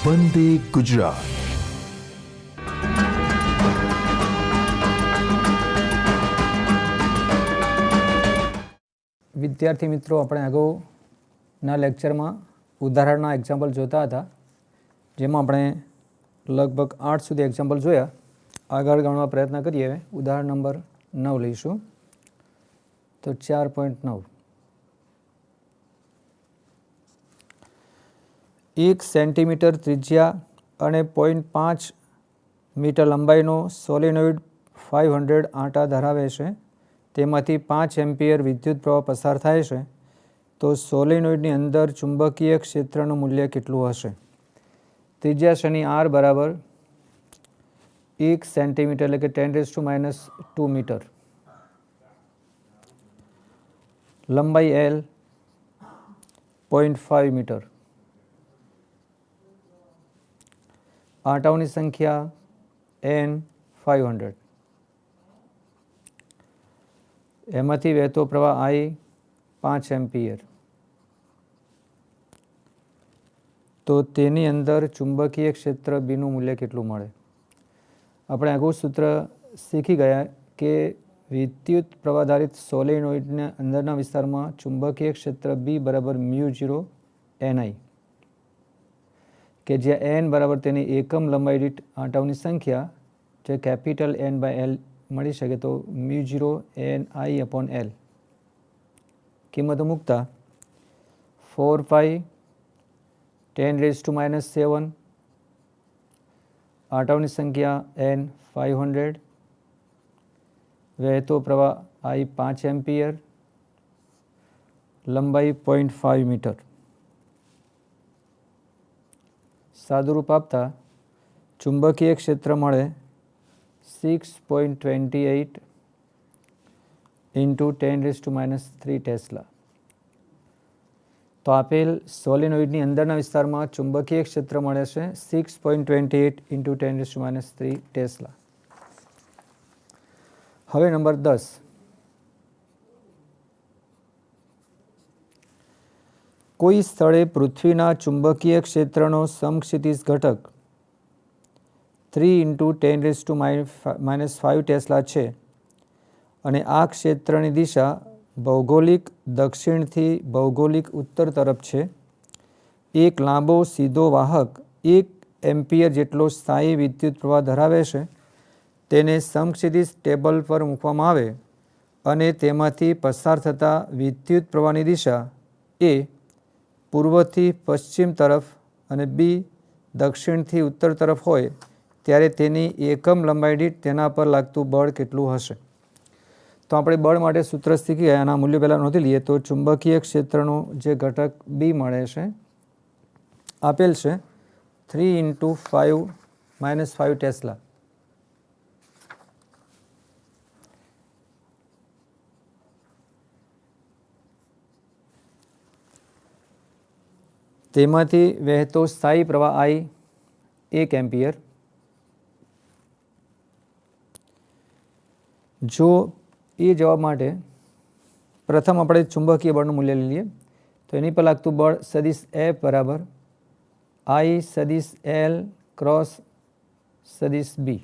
વંદે ગુજરાત. વિદ્યાર્થી મિત્રો, આપણે અગાઉના લેક્ચરમાં ઉદાહરણના એક્ઝામ્પલ જોતા હતા, જેમાં આપણે લગભગ 8 સુધી એક્ઝામ્પલ જોયા. આગળ ગણવા પ્રયત્ન કરીએ. ઉદાહરણ નંબર 9 લઈશું. તો 4.9. 1 સેન્ટીમીટર ત્રિજ્યા અને 0.5 મીટર લંબાઈનો સોલેનોઇડ 500 આંટા ધરાવે છે. તેમાંથી 5 એમ્પિયર વિદ્યુત પ્રવાહ પસાર થાય છે. તો સોલેનોઇડની અંદર ચુંબકીય ક્ષેત્રનું મૂલ્ય કેટલું હશે? ત્રિજ્યા શની R બરાબર 1 સેન્ટીમીટર એટલે કે 10⁻² મીટર, લંબાઈ L 0.5 મીટર, આંટાઓની સંખ્યા N 500, એમાંથી વહેતો પ્રવાહ I 5 એમ્પિયર. તો તેની અંદર ચુંબકીય ક્ષેત્ર બીનું મૂલ્ય કેટલું મળે? આપણે અગાઉ સૂત્ર શીખી ગયા કે વિદ્યુત પ્રવાહધારિત સોલેનોઇડના અંદરના વિસ્તારમાં ચુંબકીય ક્ષેત્ર B બરાબર μ0 Ni, કે જ્યાં N બરાબર તેની એકમ લંબાઈ દીઠ આંટાઓની સંખ્યા, જે કેપિટલ N/L મળી શકે. તો μ0 Ni/L કિંમતો મૂકતા 4π 10⁻⁷, આંટાઓની સંખ્યા N 500, વહેતો પ્રવાહ I 5 એમ્પિયર, લંબાઈ 0.5 મીટર. સાદુરૂપ આપતા ચુંબકીય ક્ષેત્ર મળે 6.28 × 10⁻³ ટેસ્લા. તો આપેલ સોલેનોઇડની અંદરના વિસ્તારમાં ચુંબકીય ક્ષેત્ર મળે છે 6.28 × 10⁻³ ટેસ્લા. હવે નંબર 10. કોઈ સ્થળે પૃથ્વીના ચુંબકીય ક્ષેત્રનો સમક્ષિતિજ ઘટક 3 × 10⁻⁵ ટેસ્લા છે અને આ ક્ષેત્રની દિશા ભૌગોલિક દક્ષિણથી ભૌગોલિક ઉત્તર તરફ છે. એક લાંબો સીધો વાહક 1 એમ્પિયર જેટલો સ્થાયી વિદ્યુત પ્રવાહ ધરાવે છે. તેને સમક્ષિતિજ ટેબલ પર મૂકવામાં આવે અને તેમાંથી પસાર થતા વિદ્યુત પ્રવાહની દિશા A પૂર્વથી પશ્ચિમ તરફ અને B દક્ષિણથી ઉત્તર તરફ હોય, ત્યારે તેની એકમ લંબાઈ દીઠ તેના પર લાગતું બળ કેટલું હશે? તો આપણે બળ માટે સૂત્ર શીખી ગયા. આના મૂલ્યો પહેલાં નોંધી લઈએ. તો ચુંબકીય ક્ષેત્રનો જે ઘટક B મળે છે, આપેલ છે 3 × 5 ટેસ્લા. તેમાંથી વહેતો સ્થાયી પ્રવાહ I 1 એમ્પિયર. જો એ જવાબ માટે પ્રથમ આપણે ચુંબકીય બળનું મૂલ્ય લઈ લઈએ. તો એની પર લાગતું બળ સદિશ F બરાબર I સદિશ L ક્રોસ સદિશ B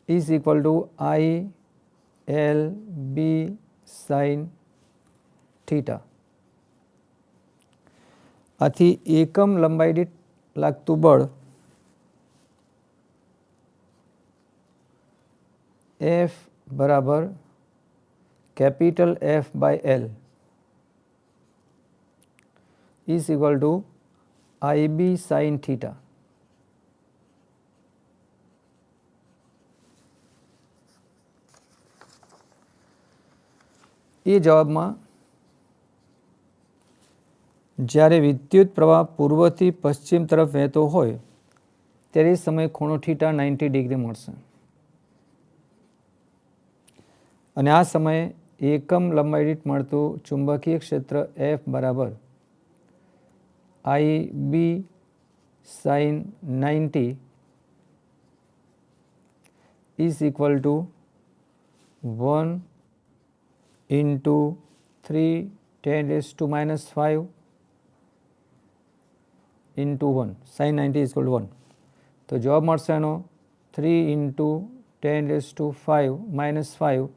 is equal to I L B sine theta. આથી એકમ લંબાઈ દીઠ લાગતું બળ F બરાબર capital F/L is equal to IB sine theta. એ જવાબમાં જ્યારે વિદ્યુત પ્રવાહ પૂર્વથી પશ્ચિમ તરફ વહેતો હોય, ત્યારે એ સમયે ખૂણો થીટા 90 ડિગ્રી મળશે. અને આ સમયે એકમ લંબાઈ દીઠ મળતું ચુંબકીય ક્ષેત્ર F બરાબર IB sine 90 is equal to 1 × 3 10⁻⁵ into 1 sin 90 is equal to 1 तो जवाब मळशे एनो 3 इंटू 10⁵ -5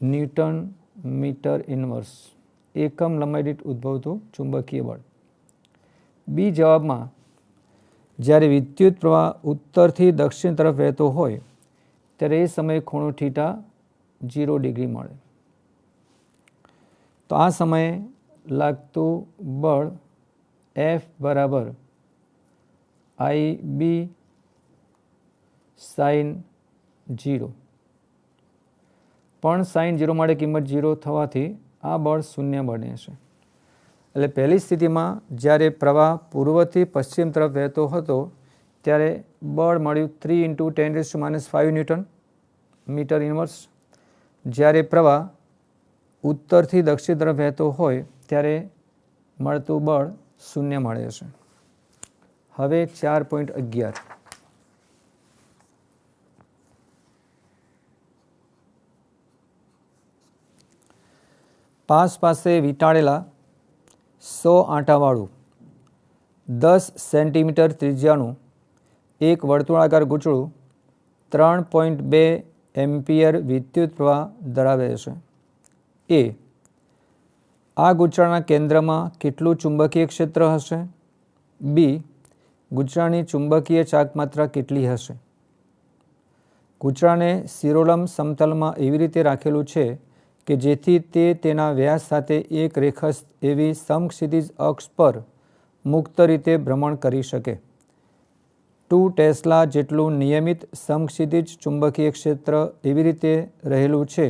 न्यूटन मीटर इनवर्स एकम लंबाई दीठ उद्भवतुं चुंबकीय बळ। बी जवाब में જ્યારે વિદ્યુત પ્રવાહ ઉત્તરથી દક્ષિણ તરફ વહેતો હોય ત્યારે એ સમયે ખૂણો થીટા 0 ડિગ્રી મળે। તો આ સમયે લાગતું બળ F બરાબર IB sin 0 પણ sin 0 માટે કિંમત 0 થવાથી આ બળ શૂન્ય બને છે। એટલે પહેલી સ્થિતિમાં જ્યારે પ્રવાહ પૂર્વથી પશ્ચિમ તરફ વહેતો હતો ત્યારે બળ મળ્યું 3 × 10⁻⁵ ન્યૂટન મીટર ઇનવર્સ। જ્યારે પ્રવાહ ઉત્તરથી દક્ષિણ તરફ વહેતો હોય ત્યારે મળતું બળ શૂન્ય મળે છે। હવે 4.11 પાસ પાસે વીંટાળેલા 100 આંટાવાળું 10 સેન્ટીમીટર ત્રિજ્યાનું એક વર્તુળાકાર ગૂંચળું 3.2 એમ્પિયર વિદ્યુત પ્રવાહ ધરાવે છે। એ આ ગૂંચળાના કેન્દ્રમાં કેટલું ચુંબકીય ક્ષેત્ર હશે? બી ગૂંચળાની ચુંબકીય ચાકમાત્રા કેટલી હશે? ગૂંચળાને શિરોલંબ સમતલમાં એવી રીતે રાખેલું છે કે જેથી તે તેના વ્યાસ સાથે એક રેખસ્થ એવી સમક્ષિતિજ અક્ષ પર મુક્ત રીતે ભ્રમણ કરી શકે। 2 ટેસ્લા જેટલું નિયમિત સમક્ષિતિજ ચુંબકીય ક્ષેત્ર એવી રીતે રહેલું છે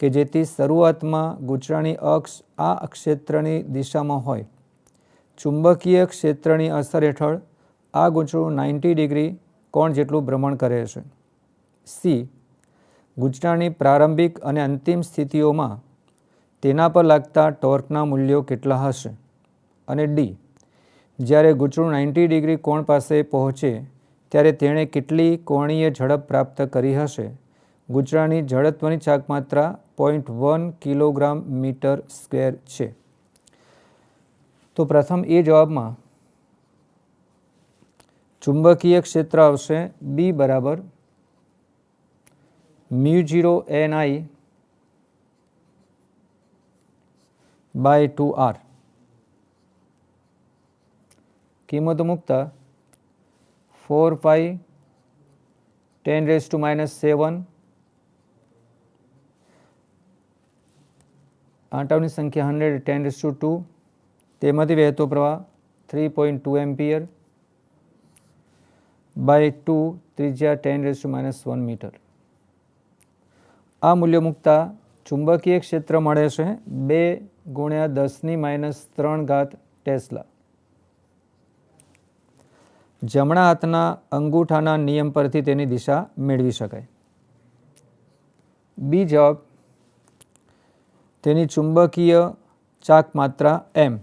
કે જેથી શરૂઆતમાં ગૂંચળાની અક્ષ આ ક્ષેત્રની દિશામાં હોય। ચુંબકીય ક્ષેત્રની અસર હેઠળ આ ગૂંચળું 90 ડિગ્રી કોણ જેટલું ભ્રમણ કરે છે। સી ગૂંચળાની પ્રારંભિક અને અંતિમ સ્થિતિઓમાં તેના પર લાગતા ટોર્કના મૂલ્યો કેટલા હશે? અને ડી જ્યારે ગૂંચળું 90 ડિગ્રી કોણ પાસે પહોંચે ત્યારે તેણે કેટલી કોણીય ઝડપ પ્રાપ્ત કરી હશે? ગૂંચળાની જડત્વની ચાકમાત્રા 0.1 કિલોગ્રામ મીટર સ્ક્વેર છે। તો પ્રથમ એ જવાબમાં ચુંબકીય ક્ષેત્ર આવશે બી બરાબર μ0 Ni by 2R કિંમતો મૂકતા 4 પાઈ 10⁻⁷ આંટાઓની સંખ્યા 100 10⁻², તેમાંથી વહેતો પ્રવાહ 3.2 એમ્પિયર બાય 2 ત્રિજ્યા 10⁻⁻1 મીટર। આ મૂલ્યો મૂકતા ચુંબકીય ક્ષેત્ર મળે છે 2 × 10⁻³ ટેસ્લા। જમણા હાથના અંગૂઠાના નિયમ પરથી તેની દિશા મેળવી શકાય। બી જવાબ તેની ચુંબકીય ચાકમાત્રા m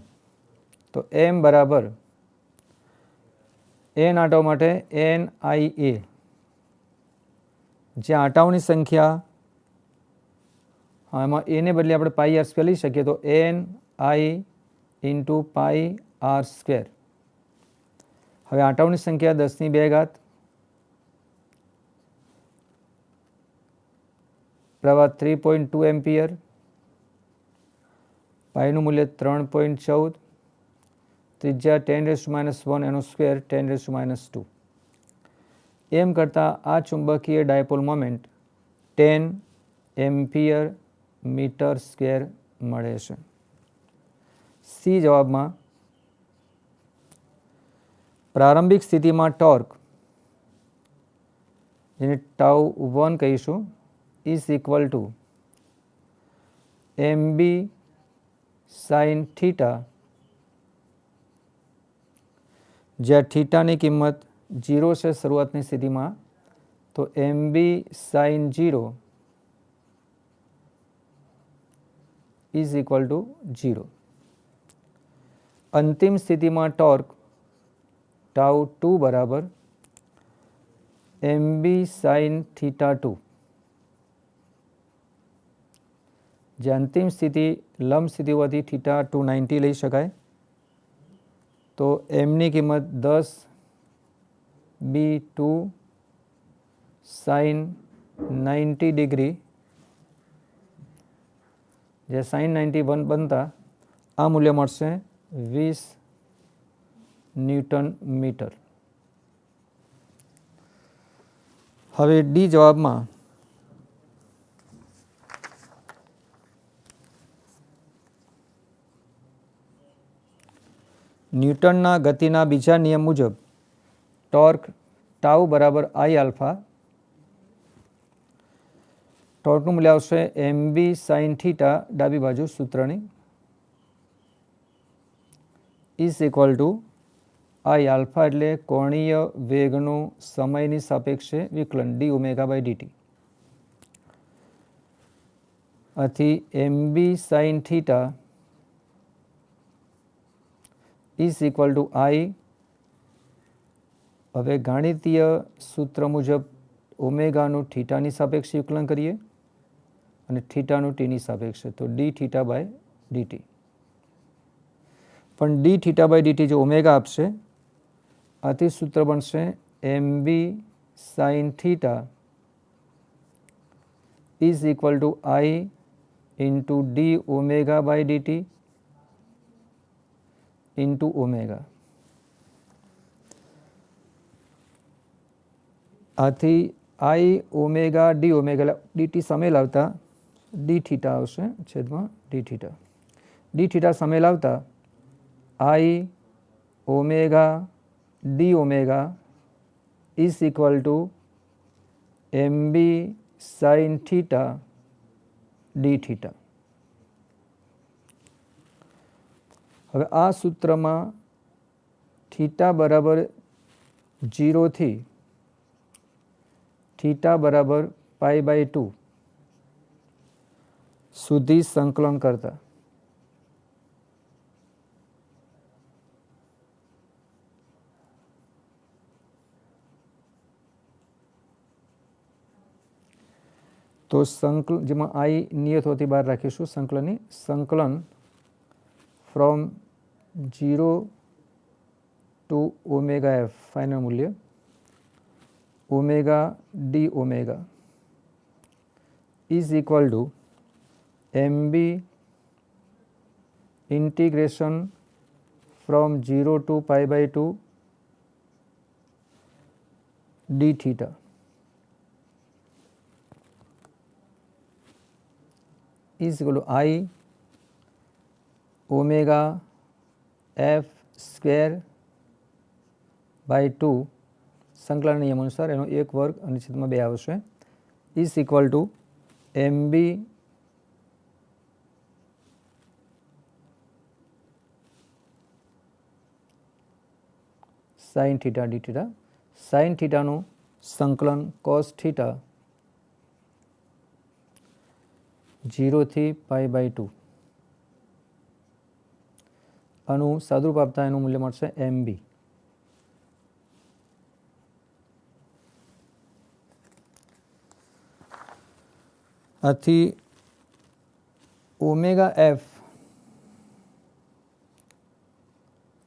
તો m બરાબર n આંટાઓ માટે NIA જે આંટાઓની સંખ્યા એમાં a ને બદલે આપણે πr² લઈ શકીએ તો NI × πr²। હવે આંટાઓની સંખ્યા 10⁻², પ્રવાહ 3.2 એમ્પિયર, પાઈનું મૂલ્ય 3.14, ત્રિજ્યા 10⁻⁻1 એનો સ્ક્વેર 10⁻²। એમ કરતાં આ ચુંબકીય dipole moment 10 ampere meter square મળે છે। સી જવાબમાં પ્રારંભિક સ્થિતિમાં ટોર્ક જેને τ1 કહીશું is equal to MB sin θ જ્યાં થીટાની કિંમત 0 છે શરૂઆતની સ્થિતિમાં તો MB sin 0 is equal two 0। અંતિમ સ્થિતિમાં ટોર્ક τ2 બરાબર MB sin θ2 જે અંતિમ સ્થિતિ લંબ સ્થિતિ હોવાથી θ2 90 લઈ શકાય। तो એમની કિંમત 10b2 sin 90 ડિગ્રી જે sin 91 બનતા આ મૂલ્ય મળશે 20 ન્યૂટન મીટર. હવે ડી જવાબમાં ન્યૂટનના ગતિના બીજા નિયમ મુજબ ટોર્ક ટાઉ બરાબર આઈ આલ્ફા, ટોર્કનું મૂલ્ય આવશે mb sin થીટા ડાબી બાજુ સૂત્રની is equal to I alpha એટલે કોણીય વેગનું સમયની સાપેક્ષે વિકલન ડી ઓમેગા બાય ડીટી. આથી mb sin theta is equal to I. હવે ગાણિતીય સૂત્ર મુજબ ઓમેગાનું થીટાની સાપેક્ષે વિકલન કરીએ અને થીટાનું ટીની સાપેક્ષે, તો ડી થીટા બાય ડીટી. પણ ડી થીટા બાય ડીટી જો ઓમેગા આપશે, આથી સૂત્ર બનશે mb sin theta is equal to I into D omega by DT into omega. આથી I omega D omega DT સામે લાવતા ડી થીટા આવશે છેદમાં ડી થીટા. ડી થીટા સામે લાવતા આઈ omega D omega is equal to mb sin theta D theta. હવે આ સૂત્રમાં થીટા બરાબર 0 થી થીટા બરાબર π/2 સુધી સંકલન કરતા તો સંકલન જેમાં આઈ નિયત હોતી બહાર રાખીશું સંકલનની, સંકલન from 0 to omega F final મૂલ્ય omega D omega is equal to mb integration from 0 to π/2 D theta is equal to I omega F square by 2 સંકલન નિયમ અનુસાર એનો 1 વર્ગ અને છેદમાં 2 આવશે is equal to mb sin theta D theta. Sine થીટાનું સંકલન કોસ થીટા 0 થી π/2 આનું સાદુરૂપ આપતા એનું મૂલ્ય મળશે mb. આથી omega F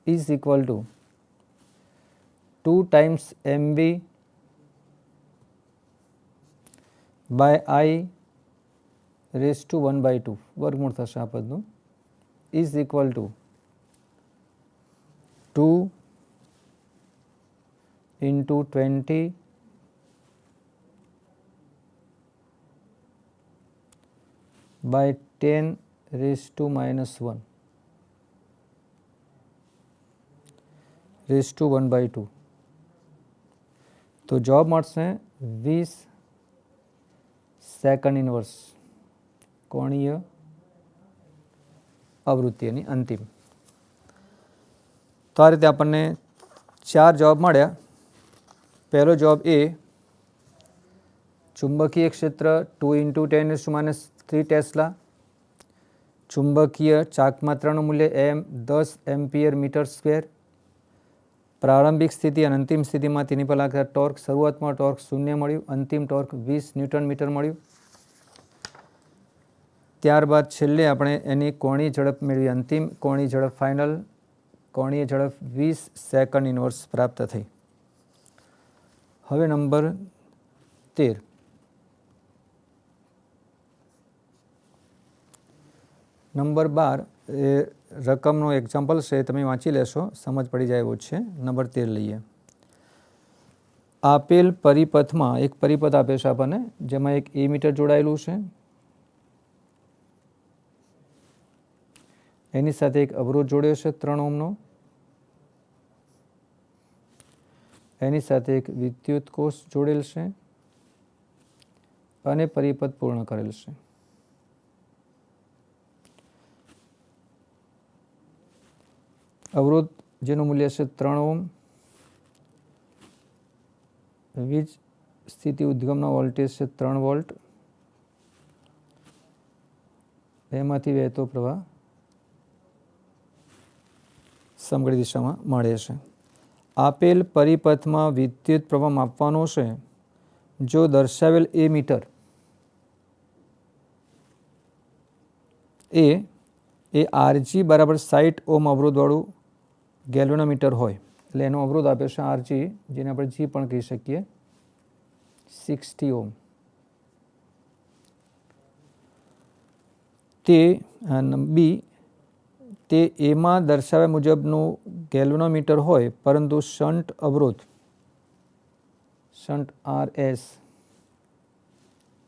is equal two 2 times mb by I raised to 1/2 વર્ગમૂળ થશે આ પદનું is equal two 2 into 20 by 10 raised to -1 raised to 1/2. તો જવાબ મળશે 20 સેકન્ડ ઇનવર્સ કોણીય આવૃત્તિની અંતિમ. તો આ રીતે આપણને 4 જવાબ મળ્યા. પહેલો જવાબ એ ચુંબકીય ક્ષેત્ર 2 × 10⁻³ ટેસ્લા, ચુંબકીય ચાકમાત્રાનું મૂલ્ય m 10 એમ્પિયર મીટર સ્ક્વેર, પ્રારંભિક સ્થિતિ અને અંતિમ સ્થિતિમાં તેની પર લાગતા ટોર્ક, શરૂઆતમાં ટોર્ક 0 મળ્યું, અંતિમ ટોર્ક 20 ન્યૂટન મીટર મળ્યું. ત્યારબાદ છેલ્લે આપણે એની કોણીય ઝડપ મેળવી, અંતિમ કોણીય ઝડપ ફાઇનલ કોણીય ઝડપ 20 સેકન્ડ ઇન્વર્સ પ્રાપ્ત થઈ. હવે નંબર 13. નંબર 12 એ રકમનો એક્ઝામ્પલ છે, તમે વાંચી લેશો, સમજ પડી જાય એવું છે. નંબર 13 લઈએ. આપેલ પરિપથમાં એક પરિપથ આપે છે આપણને, જેમાં એક મીટર જોડાયેલું છે, એની સાથે એક અવરોધ જોડ્યો છે 3 ઓહ્મનો, એની સાથે એક વિદ્યુત કોષ જોડેલ છે અને પરિપથ પૂર્ણ કરેલ છે. અવરોધ જેનું મૂલ્ય છે 3 ઓહ્મ, વીજ સ્થિતિ ઉદ્ગમનો વોલ્ટેજ છે 3 વોલ્ટ, એમાંથી વહેતો પ્રવાહ સમઘડી દિશામાં મળે છે. આપેલ પરિપથમાં વિદ્યુત પ્રવાહ માપવાનો છે જો દર્શાવેલ મીટર એ RG બરાબર 60 ઓહ્મ અવરોધવાળું ગેલ્વેનોમીટર હોય, એટલે એનો અવરોધ આપે છે RG, જેને આપણે G પણ કહી શકીએ, 60 ઓહ્મ. તે એમાં દર્શાવ્યા મુજબનું ગેલ્વેનોમીટર હોય, પરંતુ શન્ટ અવરોધ RS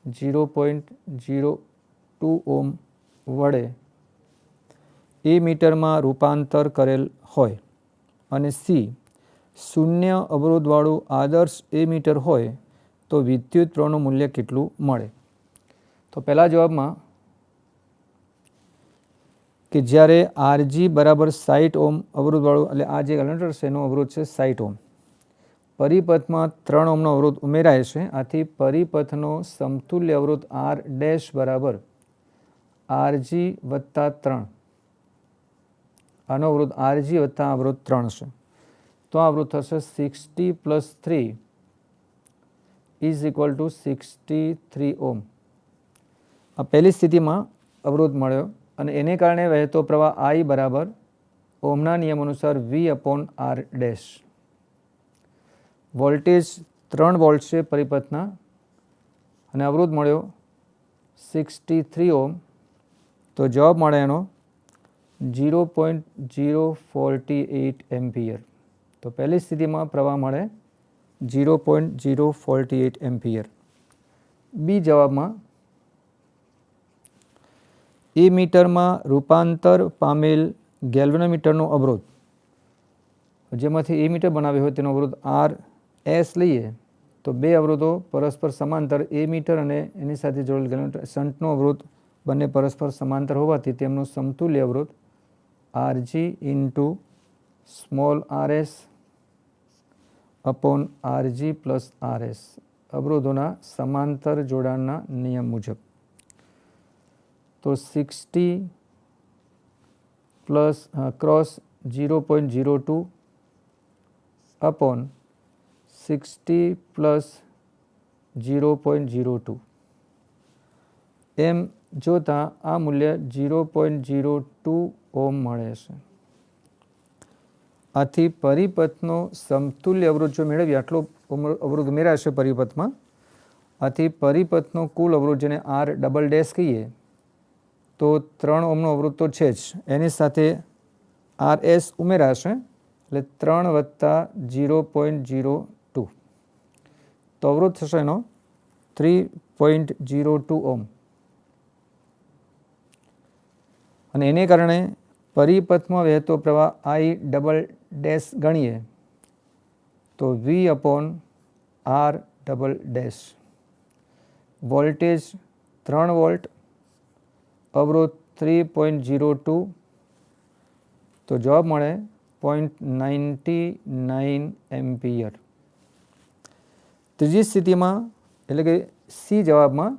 0.02 ઓહ્મ વડે મીટરમાં રૂપાંતર કરેલ હોય અને શૂન્ય અવરોધવાળું આદર્શ મીટર હોય તો વિદ્યુત પ્રવાહનું મૂલ્ય કેટલું મળે? તો પહેલા જવાબમાં કે જ્યારે RG બરાબર 60 ઓહ્મ અવરોધવાળું, એટલે આ જે કેલેન્ડર છે એનો અવરોધ છે 60 ઓહ્મ, પરિપથમાં 3 ઓહ્મનો અવરોધ ઉમેરાય છે. આથી પરિપથનો સમતુલ્ય અવરોધ R ડેશ બરાબર RG વત્તા 3, આનો અવરોધ RG વત્તા અવરોધ 3 છે, તો આ અવરોધ થશે 60 plus 3 is equal two 63 ohm. આ પહેલી સ્થિતિમાં અવરોધ મળ્યો અને એને કારણે વહેતો પ્રવાહ I બરાબર ઓહ્મના નિયમ અનુસાર V upon R dash. Voltage 3 volt છે પરિપથના અને અવરોધ મળ્યો 63 ઓહ્મ, તો જવાબ મળે એનો 0.048 એમ્પિયર. તો પહેલી સ્થિતિમાં પ્રવાહ મળે 0.048 એમ્પિયર. બી જવાબમાં મીટરમાં રૂપાંતર પામેલ ગેલ્વેનોમીટરનો અવરોધ, જેમાંથી મીટર બનાવ્યો હોય તેનો અવરોધ RS લઈએ, તો બે અવરોધો પરસ્પર સમાંતર મીટર અને એની સાથે જોડેલ ગેલ્વેનોમીટર શન્ટનો અવરોધ બંને પરસ્પર સમાંતર હોવાથી તેમનો સમતુલ્ય અવરોધ RG into small RS upon RG plus RS, અવરોધોના સમાંતર જોડાણના નિયમ મુજબ. તો 60 પ્લસ ક્રોસ 0.02 અપોન 60 પ્લસ 0.02 એમ જોતાં આ મૂલ્ય 0.02 ઓહ્મ મળે છે. આથી પરિપથનો સમતુલ્ય અવરોધ જો મેળવીએ, આટલો અવરોધ ઉમેરાશે પરિપથમાં, આથી પરિપથનો કુલ અવરોધ, જેને R ડબલ ડેશ કહીએ, તો 3 ઓહ્મનો અવરોધ તો છે જ, એની સાથે RS ઉમેરાશે, એટલે 3 વત્તા 0.02, તો અવરોધ થશે એનો 3.02 ઓહ્મ. અને એને કારણે પરિપથમાં વહેતો પ્રવાહ I ડબલ ડેશ ગણીએ તો V upon R double dash. Voltage 3 volt, અવરોધ 3.02, તો જવાબ મળે 0.99 એમ્પિયર. ત્રીજી સ્થિતિમાં એટલે કે સી જવાબમાં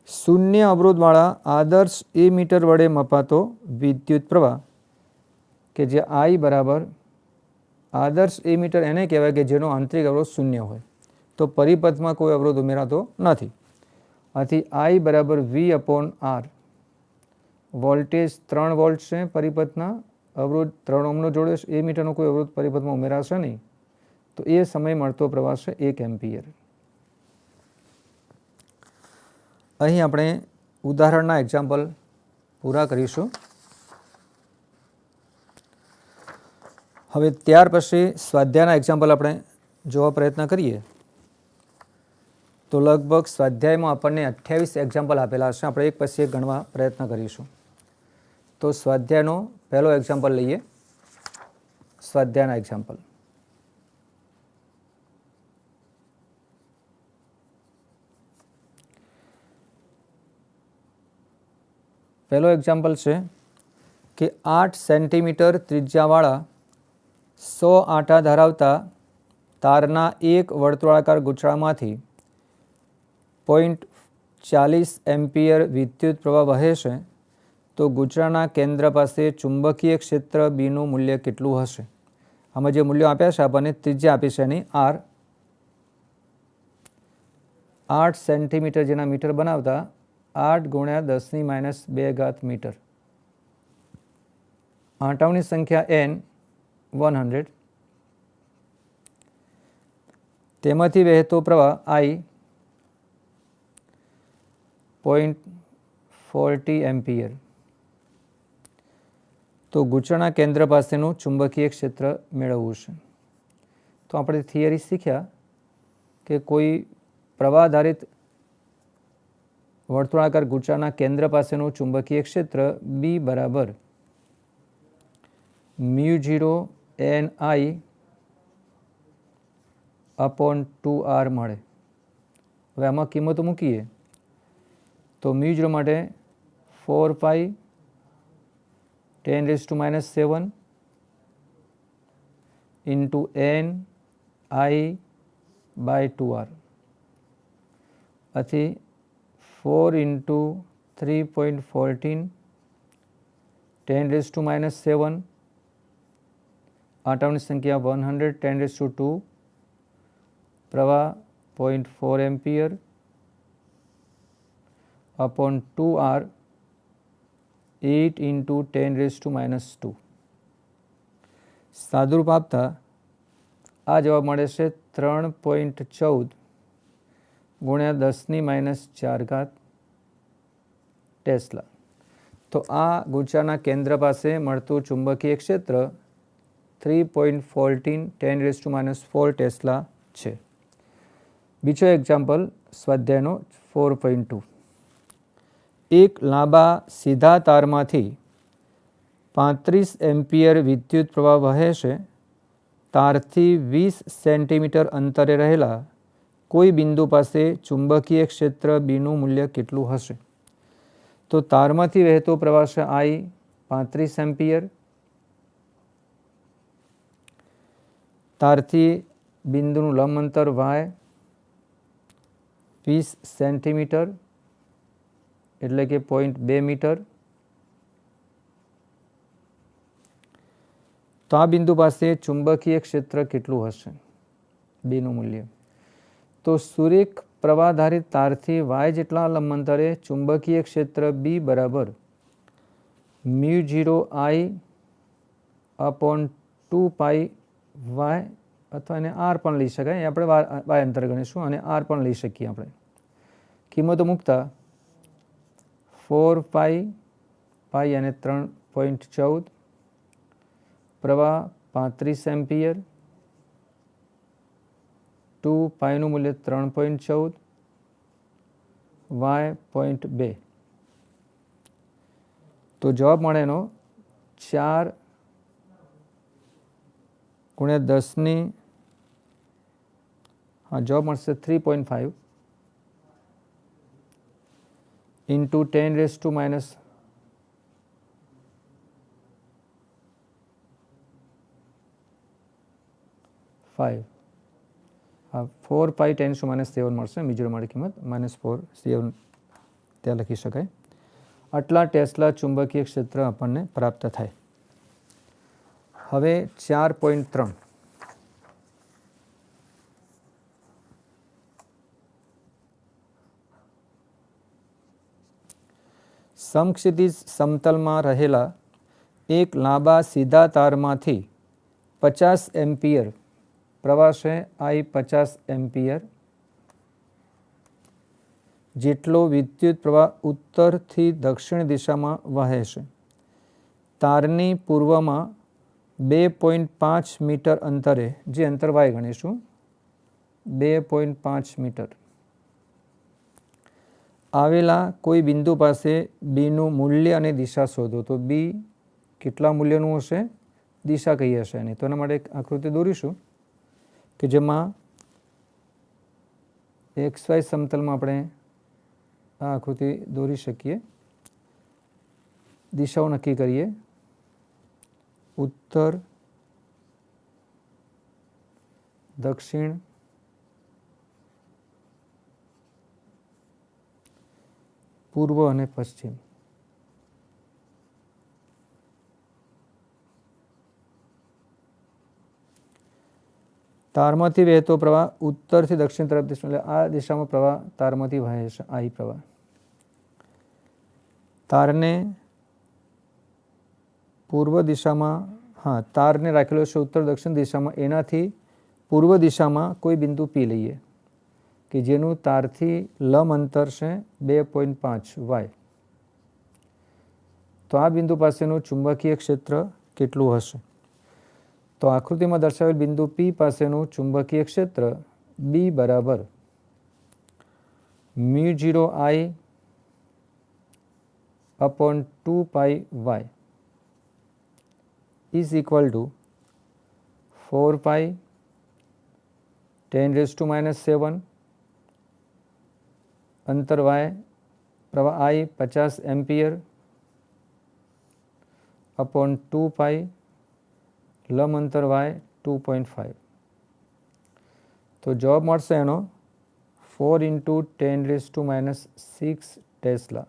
શૂન્ય અવરોધવાળા આદર્શ મીટર વડે મપાતો વિદ્યુત પ્રવાહ કે જે I બરાબર આદર્શ મીટર એને કહેવાય કે જેનો આંતરિક અવરોધ શૂન્ય હોય, તો પરિપથમાં કોઈ અવરોધ ઉમેરાતો નથી. આથી I બરાબર V upon R. Voltage 3 volt છે પરિપથના, અવરોધ 3 ઓહ્મનો જોડ્યો છે, એ મીટરનો કોઈ અવરોધ પરિપથમાં ઉમેરાશે નહીં, તો એ સમયે મળતો પ્રવાહ છે 1 એમ્પિયર. અહીં આપણે ઉદાહરણના એક્ઝામ્પલ પૂરા કરીશું. હવે ત્યાર પછી સ્વાધ્યાયના એક્ઝામ્પલ આપણે જોવા પ્રયત્ન કરીએ તો લગભગ સ્વાધ્યાયમાં આપણને 28 એક્ઝામ્પલ આપેલા છે. આપણે એક પછી એક ગણવા પ્રયત્ન કરીશું. તો સ્વાધ્યાયનો પહેલો એક્ઝામ્પલ લઈએ. સ્વાધ્યાયના એક્ઝામ્પલ. પહેલો એક્ઝામ્પલ છે કે 8 સેન્ટીમીટર ત્રિજ્યાવાળા 100 આંટા ધરાવતા તારના એક વર્તુળાકાર ગૂંચળામાંથી 0.40 એમ્પિયર વિદ્યુત પ્રવાહ વહે છે, તો ગૂંચળાના કેન્દ્ર પાસે ચુંબકીય ક્ષેત્ર બીનું મૂલ્ય કેટલું હશે? આમાં જે મૂલ્યો આપ્યા છે આપણને ત્રિજ્યા આપી છે એની આર. 8 સેન્ટીમીટર જેના મીટર બનાવતા 8 ગુણ્યા 10⁻² મીટર. આંટાઓની સંખ્યા n 100. તેમાંથી વહેતો પ્રવાહ I 0.40 એમ્પિયર. તો ગૂંચળાના કેન્દ્ર પાસેનું ચુંબકીય ક્ષેત્ર મેળવવું છે. તો આપણે થિયરી શીખ્યા કે કોઈ પ્રવાહ-આધારિત વર્તુળાકાર ગૂંચળાના કેન્દ્ર પાસેનું ચુંબકીય ક્ષેત્ર B બરાબર μ0 Ni/2r મળે. હવે આમાં કિંમતો મૂકીએ તો μ0 માટે 4π 10⁻⁷ ઇન્ટુ Ni/2r આથી 4 ઇન્ટુ 3.14 10⁻⁷, આંટાઓની સંખ્યા 100 10⁻², પ્રવાહ 0.4 એમ્પિયર upon 2r 8 ઇન્ટુ 10⁻². સાદુરૂપ આપતા આ જવાબ મળે છે 3.14 ગુણ્યા 10⁻⁴ ટેસ્લા. તો આ ગૂંચળાના કેન્દ્ર પાસે મળતું ચુંબકીય ક્ષેત્ર 3.14 10⁻⁴ ટેસ્લા છે. બીજો એક્ઝામ્પલ સ્વાધ્યાયનો 4.2. એક લાંબા સીધા તારમાંથી 35 એમ્પિયર વિદ્યુત પ્રવાહ વહે છે. તારથી 20 સેન્ટીમીટર અંતરે રહેલા કોઈ બિંદુ પાસે ચુંબકીય ક્ષેત્ર બીનું મૂલ્ય કેટલું હશે? તો તારમાંથી વહેતો પ્રવાહ છે I 35 એમ્પિયર. તારથી બિંદુનું લંબ અંતર y 20 સેન્ટીમીટર એટલે કે 0.2 મીટર. તો આ બિંદુ પાસે ચુંબકીય ક્ષેત્ર કેટલું હશે? બીનું મૂલ્ય. તો સુરેખ પ્રવાહધારિત તારથી y જેટલા લંબ અંતરે ચુંબકીય ક્ષેત્ર B બરાબર μ0 I/2π y, અથવા એને r પણ લઈ શકાય. આપણે y અંતર ગણીશું અને r પણ લઈ શકીએ. આપણે કિંમતો મૂકતા 4π અને 3.14, પ્રવાહ 35 એમ્પિયર, 2π નું મૂલ્ય 3.14, y 0.2. તો જવાબ મળે એનો 4 ગુણ્યા 10 જવાબ મળશે 3.5 ઇન્ટુ 10⁻⁵. હા 4π 10⁻⁷ મળશે. બીજો માટે કિંમત -4 7 ત્યાં લખી શકાય. આટલા ટેસ્લા ચુંબકીય ક્ષેત્ર આપણને પ્રાપ્ત થાય. હવે 4.3. સમક્ષિતિજ સમતલમાં રહેલા એક લાંબા સીધા તારમાંથી 50 એમ્પિયર પ્રવાહ છે I 50 એમ્પિયર જેટલો વિદ્યુત પ્રવાહ ઉત્તરથી દક્ષિણ દિશામાં વહે છે. તારની પૂર્વમાં 2.5 મીટર અંતરે, જે અંતર y ગણીશું, 2.5 મીટર આવેલા કોઈ બિંદુ પાસે બીનું મૂલ્ય અને દિશા શોધો. તો બી કેટલા મૂલ્યનું હશે, દિશા કઈ હશે એની. તો એના માટે એક આકૃતિ દોરીશું કે જેમાં XY સમતલમાં આપણે આ આકૃતિ દોરી શકીએ. દિશાઓ નક્કી કરીએ. ઉત્તર, દક્ષિણ, પૂર્વ અને પશ્ચિમ. તારમાંથી વહેતો પ્રવાહ ઉત્તરથી દક્ષિણ તરફ દિશા, એટલે આ દિશામાં પ્રવાહ તારમાંથી વહે છે, I પ્રવાહ. તારને પૂર્વ દિશામાં, તારને રાખેલો છે ઉત્તર દક્ષિણ દિશામાં, એનાથી પૂર્વ દિશામાં કોઈ બિંદુ P લઈએ કે જેનું તારથી લંબ અંતર છે 2.5 y. તો આ બિંદુ પાસેનું ચુંબકીય ક્ષેત્ર કેટલું હશે? તો આકૃતિમાં દર્શાવેલ બિંદુ P પાસેનું ચુંબકીય ક્ષેત્ર B બરાબર μ0I upon 2πy is equal to 4π 10⁻⁷ અંતર y, પ્રવાહ I 50 એમ્પિયર upon 2π, લંબ અંતર y 2.5. તો જવાબ મળશે એનો 4 × 10⁻⁶ ટેસ્લા.